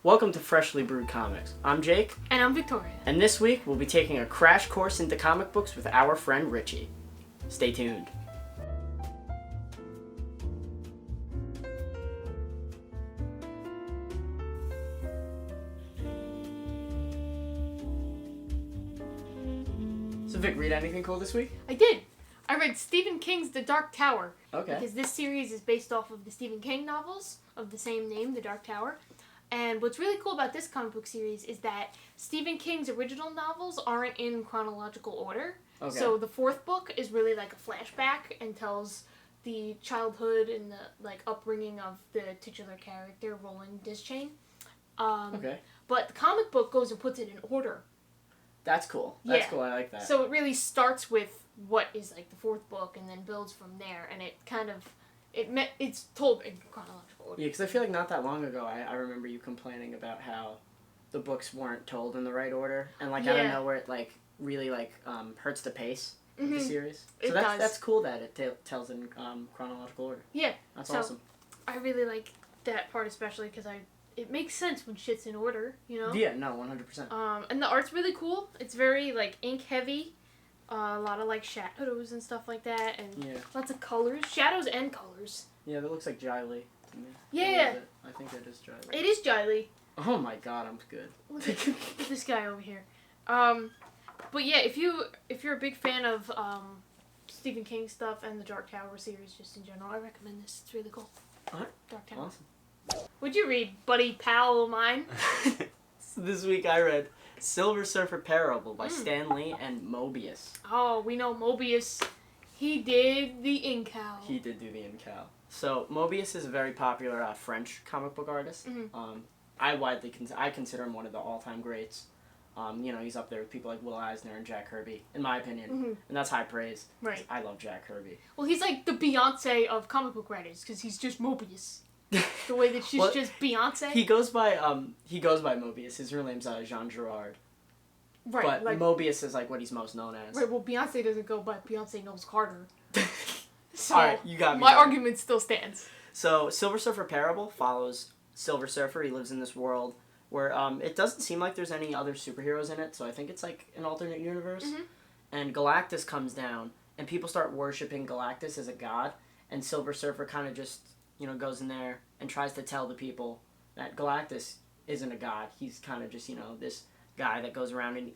Welcome to Freshly Brewed Comics. I'm Jake. And I'm Victoria. And this week we'll be taking a crash course into comic books with our friend Richie. Stay tuned. So Vic, read anything cool this week? I did. I read Stephen King's The Dark Tower. Okay. Because this series is based off of the Stephen King novels of the same name, The Dark Tower. And what's really cool about this comic book series is that Stephen King's original novels aren't in chronological order. Okay. So the fourth book is really like a flashback and tells the childhood and the upbringing of the titular character, Roland Dischain. Okay. But the comic book goes and puts it in order. That's cool. That's cool. I like that. So it really starts with what is like the fourth book and then builds from there, and it kind of it's told in chronological order. Yeah, because I feel like not that long ago I remember you complaining about how the books weren't told in the right order, and out of nowhere it really hurts the pace of the series. So that's cool that it tells in chronological order. Yeah, that's awesome. I really like that part especially because it makes sense when shit's in order, you know? Yeah, no, 100%. And the art's really cool. It's very ink heavy. A lot of shadows and stuff like that, and lots of colors, shadows and colors. Yeah, that looks like Jiley to me. Yeah, I think that is Jiley. It is Jiley. Oh my god, I'm good. Look at this guy over here. But yeah, if you're a big fan of Stephen King stuff and the Dark Tower series just in general, I recommend this. It's really cool. Alright, Dark Tower. awesome. What'd you read, buddy pal of mine? So this week I read Silver Surfer Parable by Stan Lee and Moebius. Oh, we know Moebius. He did the Incal. He did do the Incal. So Moebius is a very popular French comic book artist. Mm-hmm. I consider him one of the all-time greats. He's up there with people like Will Eisner and Jack Kirby, in my opinion, and that's high praise. Right. I love Jack Kirby. Well, he's like the Beyonce of comic book writers because he's just Moebius. The way that she's just Beyonce. He goes by Moebius. His real name's Jean Girard. Right. But Moebius is what he's most known as. Right. Well, Beyonce doesn't go by Beyonce Knows Carter. So all right, you got me. My argument still stands. So Silver Surfer Parable follows Silver Surfer. He lives in this world where it doesn't seem like there's any other superheroes in it. So I think it's an alternate universe. Mm-hmm. And Galactus comes down, and people start worshiping Galactus as a god. And Silver Surfer kind of just goes in there and tries to tell the people that Galactus isn't a god. He's kind of just, this guy that goes around and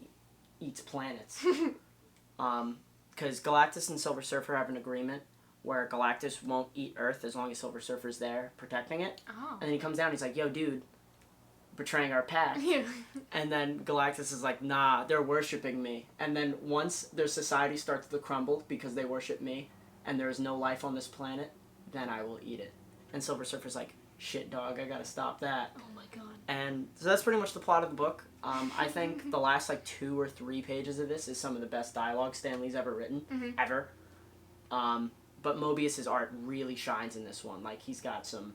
eats planets. Because Galactus and Silver Surfer have an agreement where Galactus won't eat Earth as long as Silver Surfer's there protecting it. Oh. And then he comes down and he's like, yo, dude, betraying our pact. Yeah. And then Galactus is like, nah, they're worshipping me. And then once their society starts to crumble because they worship me and there is no life on this planet, then I will eat it. And Silver Surfer's like, shit, dog, I gotta stop that. Oh my god. And so that's pretty much the plot of the book. I think the last 2 or 3 pages of this is some of the best dialogue Stan Lee's ever written, ever. But Moebius' art really shines in this one. He's got some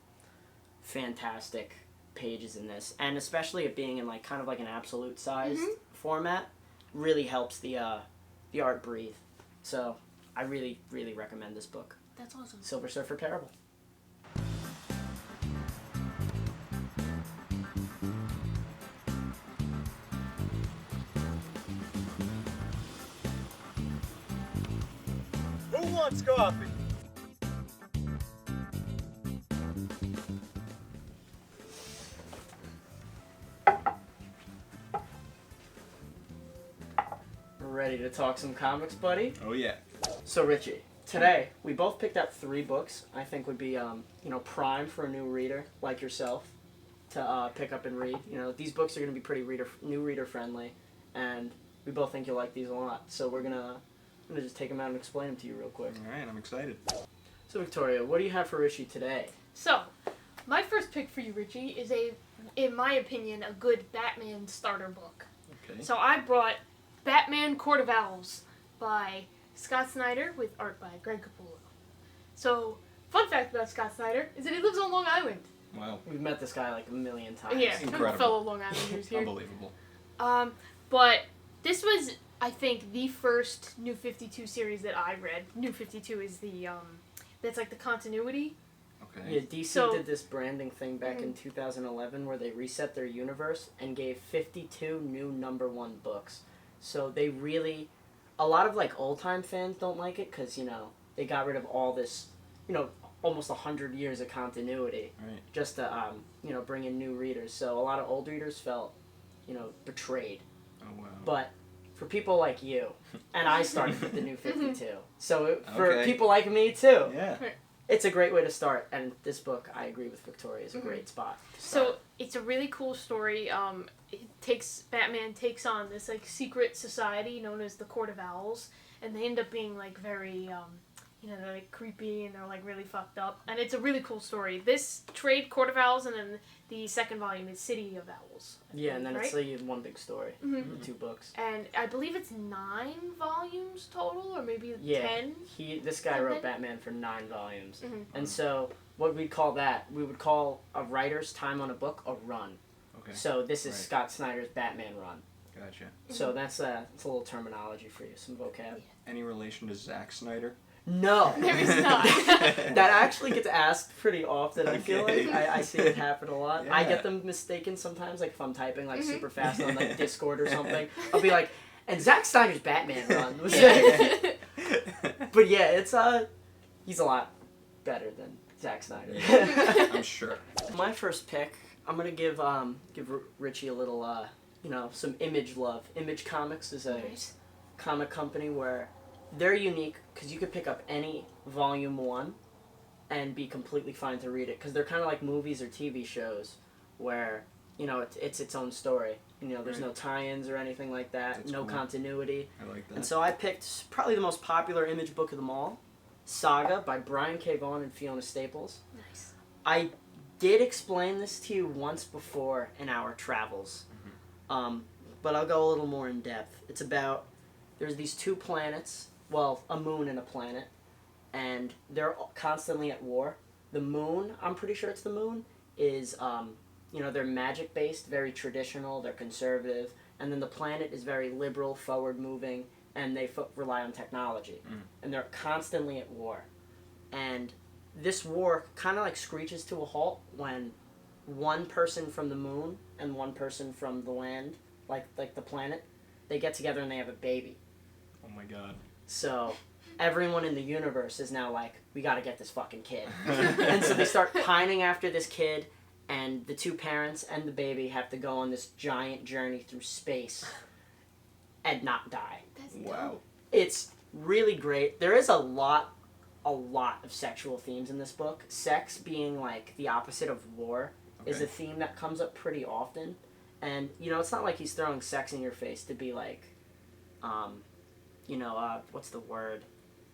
fantastic pages in this, and especially it being in kind of an absolute size format, really helps the art breathe. So I really, really recommend this book. That's awesome. Silver Surfer Parable. Who wants coffee? Ready to talk some comics, buddy? Oh yeah. So Richie, today we both picked out 3 books I think would be prime for a new reader like yourself to pick up and read. These books are going to be pretty new reader friendly, and we both think you'll like these a lot. So I'm gonna just take them out and explain them to you real quick. All right, I'm excited. So Victoria, what do you have for Richie today? So, my first pick for you, Richie, is in my opinion, a good Batman starter book. Okay. So I brought Batman Court of Owls by Scott Snyder with art by Greg Capullo. So, fun fact about Scott Snyder is that he lives on Long Island. Wow. We've met this guy a million times. Yeah, incredible. fellow Long Islanders here. Unbelievable. But this was, I think, the first New 52 series that I read. New 52 is the, that's the continuity Okay. Yeah, DC did this branding thing back in 2011 where they reset their universe and gave 52 new #1 books. So they really, a lot of like old time fans don't like it because they got rid of all this, almost 100 years of continuity, just to bring in new readers. So a lot of old readers felt, betrayed. Oh wow. But for people like you, and I started with the new 52. So for people like me too. Yeah. It's a great way to start, and this book, I agree with Victoria, is a great spot to start. So it's a really cool story. Batman takes on this like secret society known as the Court of Owls, and they end up being like very, they're like creepy and they're like really fucked up, and it's a really cool story. This trade Court of Owls, and then the second volume is City of Owls. And then it's like one big story, 2 books. And I believe it's 9 volumes total, or maybe 10. This guy wrote Batman for 9 volumes, and so what we would call a writer's time on a book a run. Okay. So this is Scott Snyder's Batman run. Gotcha. So that's it's a little terminology for you, some vocab. Any relation to Zack Snyder? No. There is not. That actually gets asked pretty often, I feel like. I see it happen a lot. Yeah. I get them mistaken sometimes, like if I'm typing like super fast on like Discord or something. I'll be like, and Zack Snyder's Batman run. But yeah, it's he's a lot better than Zack Snyder. I'm sure. My first pick, I'm gonna give Richie a little some Image love. Image Comics is a comic company where they're unique because you could pick up any volume 1 and be completely fine to read it, because they're kind of like movies or TV shows where it's its own story. There's no tie-ins or anything like that. That's no cool. Continuity. I like that. And so I picked probably the most popular Image book of them all, Saga by Brian K. Vaughn and Fiona Staples. Nice. I did explain this to you once before in our travels, but I'll go a little more in depth. It's about, there's these 2 planets, well, a moon and a planet, and they're constantly at war. The moon, I'm pretty sure it's the moon, is, they're magic-based, very traditional, they're conservative, and then the planet is very liberal, forward-moving, and they rely on technology. And they're constantly at war. And this war kind of like screeches to a halt when one person from the moon and one person from the land, like the planet, they get together and they have a baby. Oh my god. So everyone in the universe is now like, we gotta get this fucking kid. And so they start pining after this kid, and the 2 parents and the baby have to go on this giant journey through space and not die. That's Wow. dope. It's really great. There is a lot of sexual themes in this book. Sex being like the opposite of war is a theme that comes up pretty often. And, it's not like he's throwing sex in your face to be like, what's the word?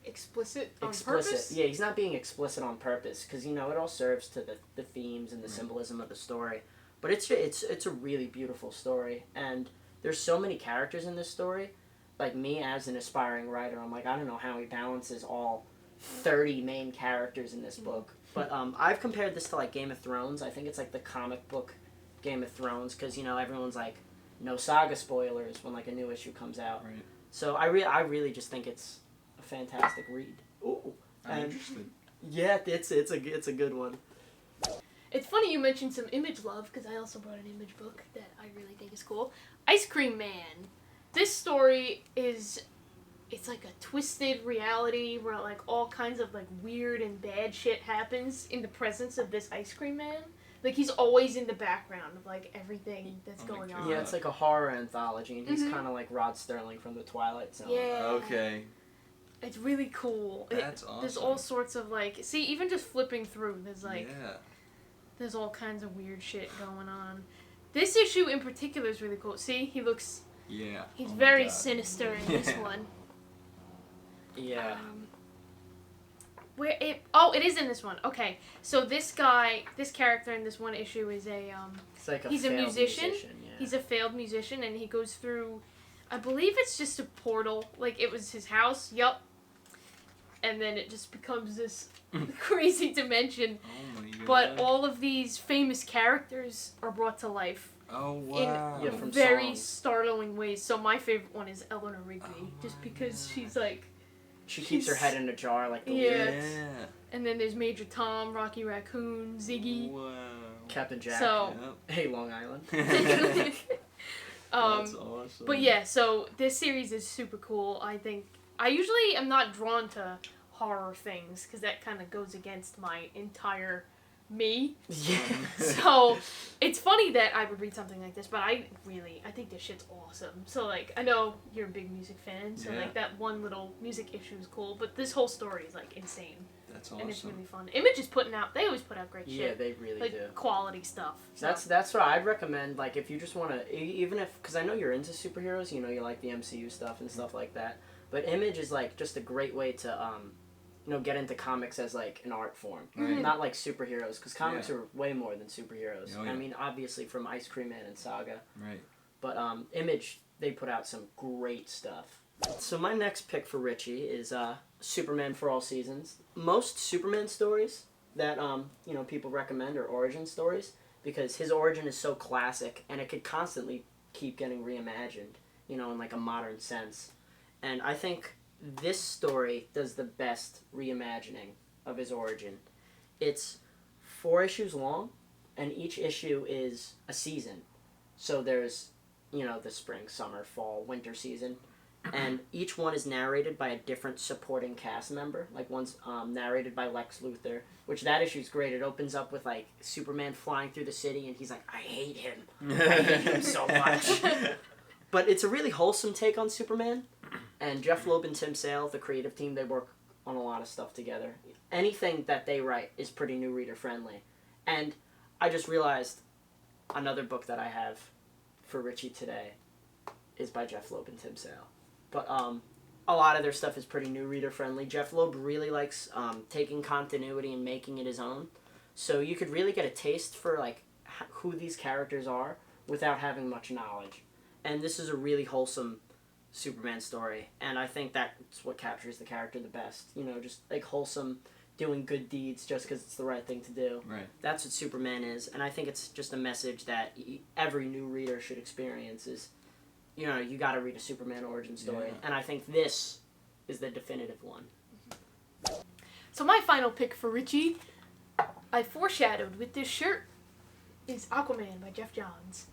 Explicit on purpose? Yeah, he's not being explicit on purpose because, it all serves to the themes and the symbolism of the story. But it's a really beautiful story. And there's so many characters in this story. Like me as an aspiring writer, I'm like, I don't know how he balances all 30 main characters in this book. But I've compared this to like Game of Thrones. I think it's like the comic book Game of Thrones because, everyone's like, no Saga spoilers when like a new issue comes out. Right. So I really just think it's a fantastic read. Ooh. I'm interested. Yeah, it's a good one. It's funny you mentioned some Image love, because I also brought an Image book that I really think is cool. Ice Cream Man. This story it's like a twisted reality where like all kinds of like weird and bad shit happens in the presence of this Ice Cream Man. Like he's always in the background of like everything that's going on. Yeah, it's like a horror anthology, and he's kind of like Rod Sterling from the Twilight Zone. Yeah. Okay. It's really cool. That's awesome. There's all sorts of like, see, even just flipping through, there's like, Yeah. there's all kinds of weird shit going on. This issue in particular is really cool. See, he looks. Yeah. He's Oh my very God. sinister in this one. Yeah. It is in this one. Okay, so this character in this one issue is It's like he's a failed musician. Yeah. He's a failed musician, and he goes through, I believe it's just a portal. Like it was his house. Yup. And then it just becomes this crazy dimension. Oh my God. But all of these famous characters are brought to life Oh wow. Yeah, from very songs. startling ways. So my favorite one is Eleanor Rigby, just because she's like She keeps her head in a jar like the Yeah. lyrics. And then there's Major Tom, Rocky Raccoon, Ziggy. Wow. Captain Jack. So, Hey, Long Island. That's awesome. but yeah, so this series is super cool. I think I usually am not drawn to horror things because that kind of goes against my entire me. Yeah. So it's funny that I would read something like this, but I think this shit's awesome. So like, I know you're a big music fan, so like that one little music issue is cool, but this whole story is like insane. That's awesome. And it's really fun. Image is they always put out great shit. Yeah, they really like, do. Quality stuff. So. That's what I'd recommend. Like, if you just want to, even if, because I know you're into superheroes, you know, you like the MCU stuff and stuff like that. But Image is like just a great way to, you know, get into comics as like an art form, not like superheroes, because comics are way more than superheroes. Oh, yeah. I mean, obviously from Ice Cream Man and Saga. Right. But Image, they put out some great stuff. So my next pick for Richie is Superman for All Seasons. Most Superman stories that you know, people recommend are origin stories because his origin is so classic and it could constantly keep getting reimagined, you know, in like a modern sense. And I think this story does the best reimagining of his origin. It's 4 issues long, and each issue is a season. So there's, you know, the spring, summer, fall, winter season. And each one is narrated by a different supporting cast member. Like, one's narrated by Lex Luthor, which that issue's great. It opens up with, like, Superman flying through the city, and he's like, I hate him. I hate him so much. But it's a really wholesome take on Superman. And Jeph, Loeb, and Tim Sale, the creative team, they work on a lot of stuff together. Anything that they write is pretty new reader friendly. And I just realized another book that I have for Richie today is by Jeph Loeb and Tim Sale. But a lot of their stuff is pretty new reader friendly. Jeph Loeb really likes taking continuity and making it his own. So you could really get a taste for like who these characters are without having much knowledge. And this is a really wholesome Superman story, and I think that's what captures the character the best. You know, just like wholesome, doing good deeds just because it's the right thing to do. Right. That's what Superman is, and I think it's just a message that every new reader should experience is, you know, you got to read a Superman origin story, and I think this is the definitive one. So my final pick for Richie, I foreshadowed with this shirt, is Aquaman by Geoff Johns.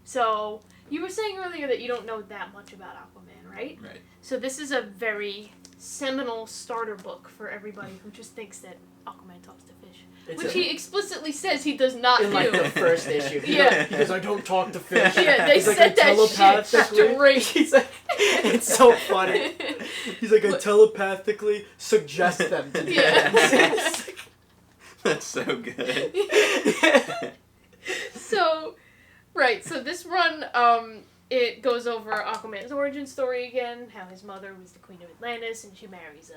So, you were saying earlier that you don't know that much about Aquaman, right? Right. So this is a very seminal starter book for everybody who just thinks that Aquaman talks to fish. Which he explicitly says he does not in, like, do. the first issue. Yeah. He goes, I don't talk to fish. Yeah, they He's like, said I that shit straight. He's like, it's so funny. He's like, I telepathically suggest them to do that. That's so good. So, right, so this run, it goes over Aquaman's origin story again, how his mother was the Queen of Atlantis, and she marries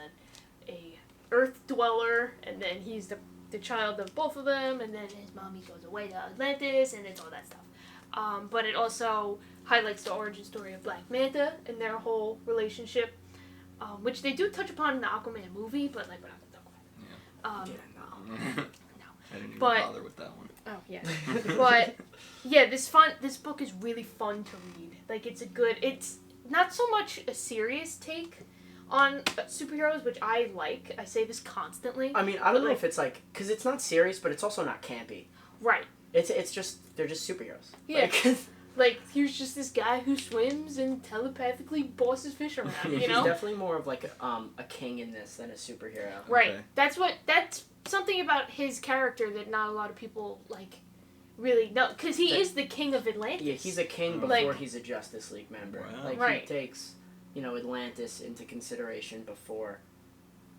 a Earth dweller, and then he's the child of both of them, and then his mommy goes away to Atlantis, and it's all that stuff. But it also highlights the origin story of Black Manta and their whole relationship, which they do touch upon in the Aquaman movie, but like we're not gonna talk about it. No. I didn't even But- bother with that one. Oh yeah, but yeah, this book is really fun to read. Like it's not so much a serious take on superheroes, which I like. I say this constantly. I mean, I don't know if it's like, because it's not serious, but it's also not campy. Right. It's just, they're just superheroes. Yeah. Like, Like here's just this guy who swims and telepathically bosses fish around. yeah, You he's know. definitely more of like a king in this than a superhero. Right. Okay. That's something about his character that not a lot of people like really know, because he is the king of Atlantis. Yeah, he's a king before Like- he's a Justice League member. Wow. Like Right. he takes, you know, Atlantis into consideration before,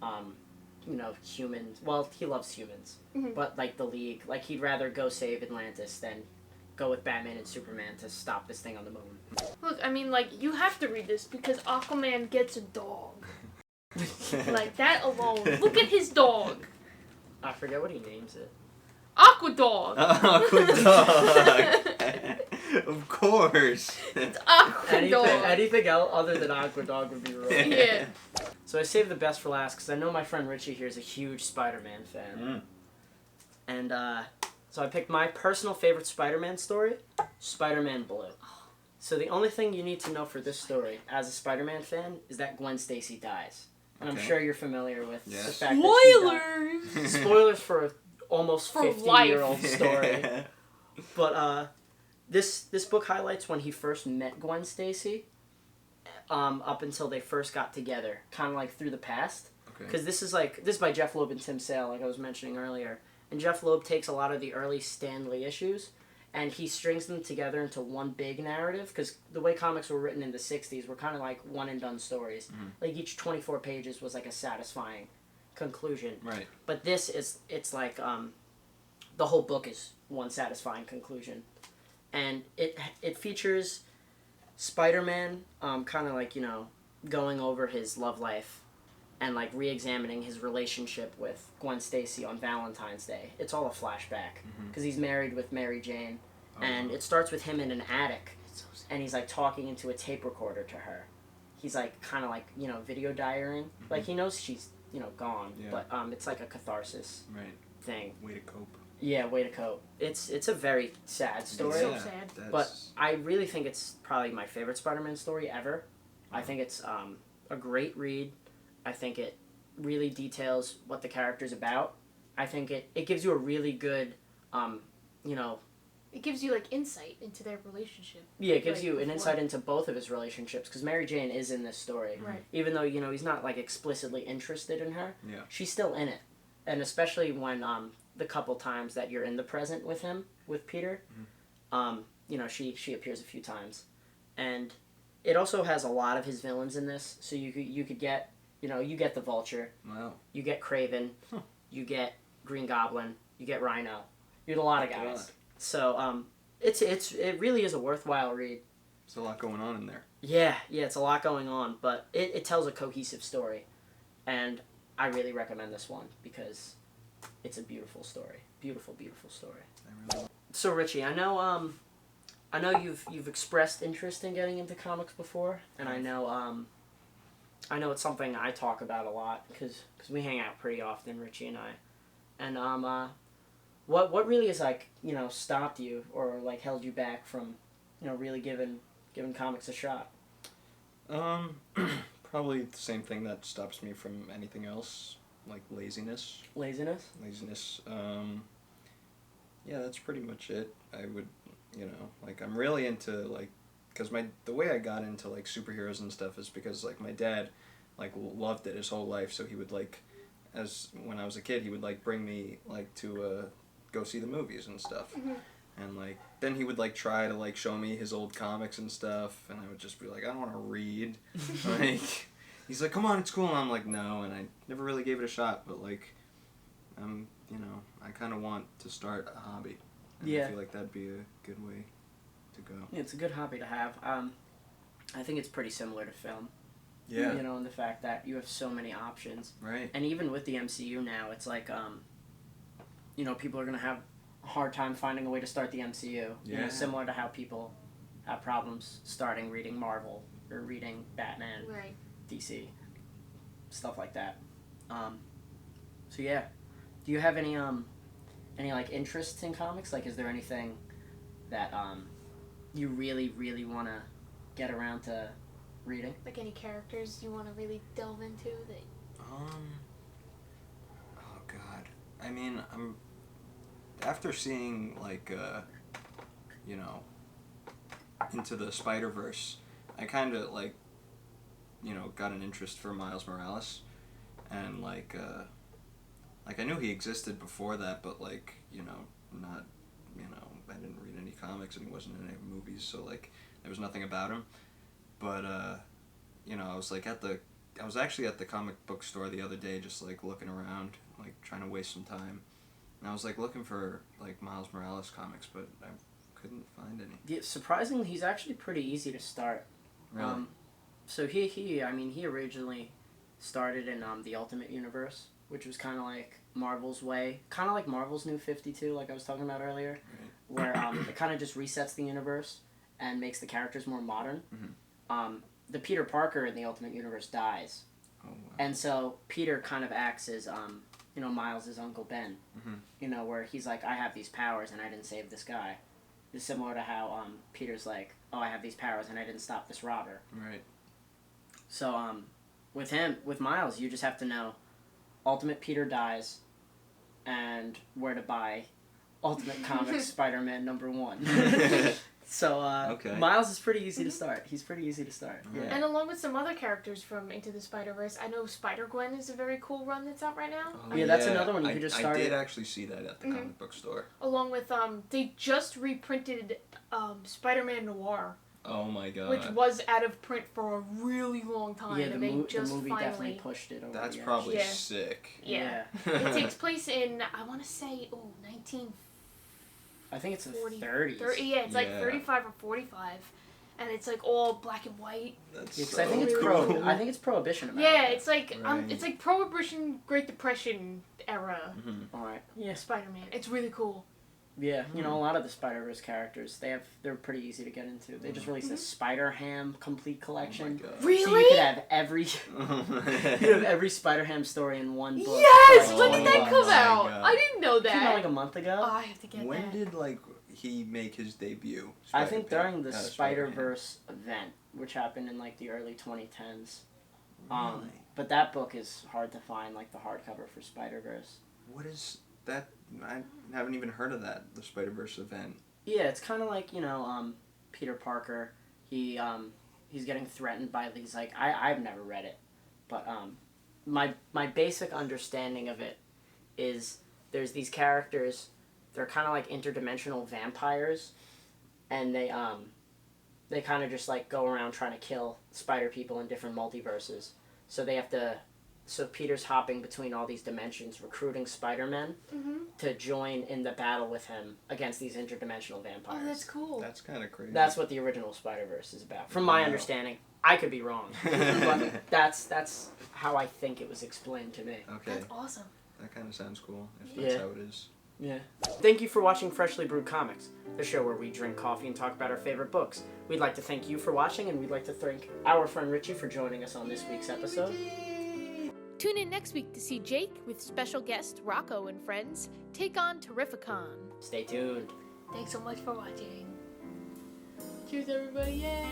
you know, humans. Well, he loves humans, Mhm. but like the League, like he'd rather go save Atlantis than go with Batman and Superman to stop this thing on the moon. Look, I mean, like you have to read this because Aquaman gets a dog. Like that alone. Look at his dog. I forget what he names it. Aquadog. Aquadog. Of course. It's Aquadog. Anything else other than Aquadog would be wrong. Yeah. So I saved the best for last because I know my friend Richie here is a huge Spider-Man fan. And so I picked my personal favorite Spider-Man story, Spider-Man Blue. So the only thing you need to know for this story as a Spider-Man fan is that Gwen Stacy dies. and I'm Okay. sure you're familiar with the Yes. fact that she Spoilers. died. Spoilers for an almost For 50-year-old life. story. But this book highlights when he first met Gwen Stacy, up until they first got together, kind of like through the past. Okay. Because this is by Jeph Loeb and Tim Sale, like I was mentioning earlier. And Jeph Loeb takes a lot of the early Stan Lee issues, and he strings them together into one big narrative. Because the way comics were written in the '60s were kind of like one and done stories. Mhm. Like each 24 pages was like a satisfying conclusion. Right. But it's like the whole book is one satisfying conclusion, and it features Spider-Man, kind of like, you know, going over his love life and like re-examining his relationship with Gwen Stacy on Valentine's Day. It's all a flashback because he's married with Mary Jane, and it starts with him in an attic, and he's like talking into a tape recorder to her. He's like kind of like, you know, video diarying. Like he knows she's, you know, gone, but it's like a catharsis thing. Way to cope. Yeah, way to cope. It's a very sad story. So sad. But I really think it's probably my favorite Spider-Man story ever. I think it's a great read. I think it really details what the character's about. I think it gives you a really good, you know... It gives you, like, insight into their relationship. Yeah, it gives like, you an before. insight into both of his relationships, because Mary Jane is in this story. Right. Even though, you know, he's not, like, explicitly interested in her, Yeah. she's still in it. And especially when the couple times that you're in the present with him, with Peter, you know, she appears a few times. And it also has a lot of his villains in this, so you could get, you know, you get the Vulture, Wow. you get Kraven, you get Green Goblin, you get Rhino, you get a lot of guys. God. So it really is a worthwhile read. There's a lot going on in there. Yeah, it's a lot going on, but it tells a cohesive story, and I really recommend this one because it's a beautiful story, beautiful story. I really So Richie, I know you've expressed interest in getting into comics before, and I know it's something I talk about a lot because we hang out pretty often, Richie and I, and what really has, like, you know, stopped you or like held you back from, you know, really giving comics a shot? Probably the same thing that stops me from anything else, like laziness. Laziness? Yeah, that's pretty much it. I would, you know, like, I'm really into, like, because the way I got into, like, superheroes and stuff is because, like, my dad, like, loved it his whole life, so he would, like, when I was a kid, he would, like, bring me, like, to go see the movies and stuff. And, like, then he would, like, try to, like, show me his old comics and stuff, and I would just be like, I don't want to read. Like, he's like, come on, it's cool, and I'm like, no, and I never really gave it a shot, but, like, you know, I kind of want to start a hobby. And Yeah. I feel like that'd be a good way to go. Yeah, it's a good hobby to have. I think it's pretty similar to film. Yeah. You know, in the fact that you have so many options. Right. And even with the MCU now, it's like, you know, people are going to have a hard time finding a way to start the MCU. You know, Yeah. similar to how people have problems starting reading Marvel or reading Batman, Right. DC, stuff like that. So yeah, do you have any like interests in comics? Like, is there anything that you really want to get around to reading? Like any characters you want to really delve into that... Oh God. I mean, I'm after seeing, like, you know, Into the Spider-Verse, I kind of, like, you know, got an interest for Miles Morales, and like I knew he existed before that, but, like, you know, not, you know, I didn't read any comics and he wasn't in any movies, so, like, there was nothing about him. But you know, I was actually at the comic book store the other day, just, like, looking around, like, trying to waste some time. And I was, like, looking for, like, Miles Morales comics, but I couldn't find any. Yeah, surprisingly, he's actually pretty easy to start. Really? So he originally started in the Ultimate Universe, which was kind of like Marvel's way, kind of like Marvel's New 52, like I was talking about earlier, Right. where it kind of just resets the universe and makes the characters more modern. Mm-hmm. The Peter Parker in the Ultimate Universe dies, Oh, wow. and so Peter kind of acts as you know, Miles' Uncle Ben. Mm-hmm. You know, where he's like, I have these powers and I didn't save this guy. It's similar to how Peter's like, oh, I have these powers and I didn't stop this robber. Right. So with Miles, you just have to know Ultimate Peter dies and where to buy Ultimate Comics Spider-Man #1. So, Okay. Miles is pretty easy to start. He's pretty easy to start. Yeah. And along with some other characters from Into the Spider-Verse, I know Spider-Gwen is a very cool run that's out right now. Oh, Yeah, that's another one you could just start. I did actually see that at the comic book store. Along with, they just reprinted Spider-Man Noir, Oh my god. which was out of print for a really long time, Yeah, and they just the movie finally... definitely pushed it over That's the edge. probably Yeah. sick. Yeah. It takes place in, I want to say, 1940. I think it's the 30s. Yeah, it's like Yeah. 35 or 45. And it's like all black and white. That's Yeah, 'cause so I think it's cool. I think it's Prohibition America. Yeah, it's like Right. it's like Prohibition, Great Depression era Mhm. All right. Yeah. Spider-Man. It's really cool. Yeah, you know, a lot of the Spider-Verse characters, they're pretty easy to get into. They just released a Spider-Ham complete collection. Oh my god. So Really? you could have every Spider-Ham story in one book. Yes! for When like did that $20. come out? God. I didn't know It came out that. like a month ago. Oh, I have to get When that. did he make his debut? I think during the Spider-Man. Spider-Verse event, which happened in like the early 2010s. Really? But that book is hard to find, like the hardcover for Spider-Verse. What is that? I haven't even heard of that. The Spider-Verse event. Yeah, it's kind of like, you know, Peter Parker. He's getting threatened by these, like, I've never read it, but my basic understanding of it is there's these characters, they're kind of like interdimensional vampires, and they kind of just like go around trying to kill spider people in different multiverses. So Peter's hopping between all these dimensions, recruiting Spider-Men to join in the battle with him against these interdimensional vampires. Oh, that's cool. That's kind of crazy. That's what the original Spider-Verse is about. From my Wow. understanding. I could be wrong. But that's how I think it was explained to me. Okay. That's awesome. That kind of sounds cool. If that's Yeah. how it is. Yeah. Thank you for watching Freshly Brewed Comics, the show where we drink coffee and talk about our favorite books. We'd like to thank you for watching, and we'd like to thank our friend Richie for joining us on this week's episode. Tune in next week to see Jake with special guest Rocco and friends take on Terrificon. Stay tuned. Thanks so much for watching. Cheers, everybody! Yay!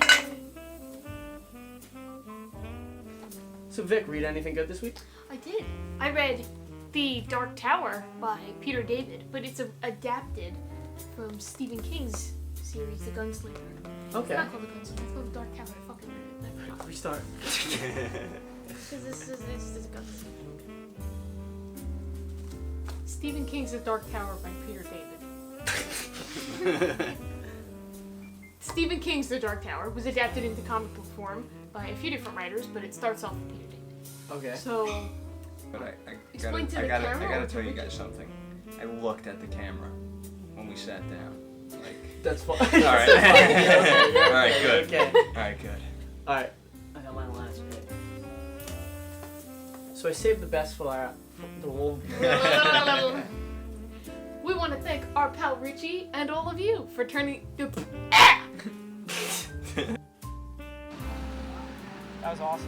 So Vic, read anything good this week? I did. I read The Dark Tower by Peter David, but it's adapted from Stephen King's series, The Gunslinger. Okay. It's not called The Gunslinger, it's called The Dark Tower. I fucking read it. I forgot. Restart. Because this is a Gunslinger. Stephen King's The Dark Tower by Peter David. Stephen King's The Dark Tower was adapted into comic book form by a few different writers, but it starts off with Peter David. Okay. So, But I Explain to the gotta camera or tell to you me? guys something. I looked at the camera when we sat down. Like. That's fine. All right. All right. Good. Okay. All right. Good. Alright. I got my last pick. So I saved the best for the wolf. we want to thank our pal Richie and all of you for turning. That was awesome.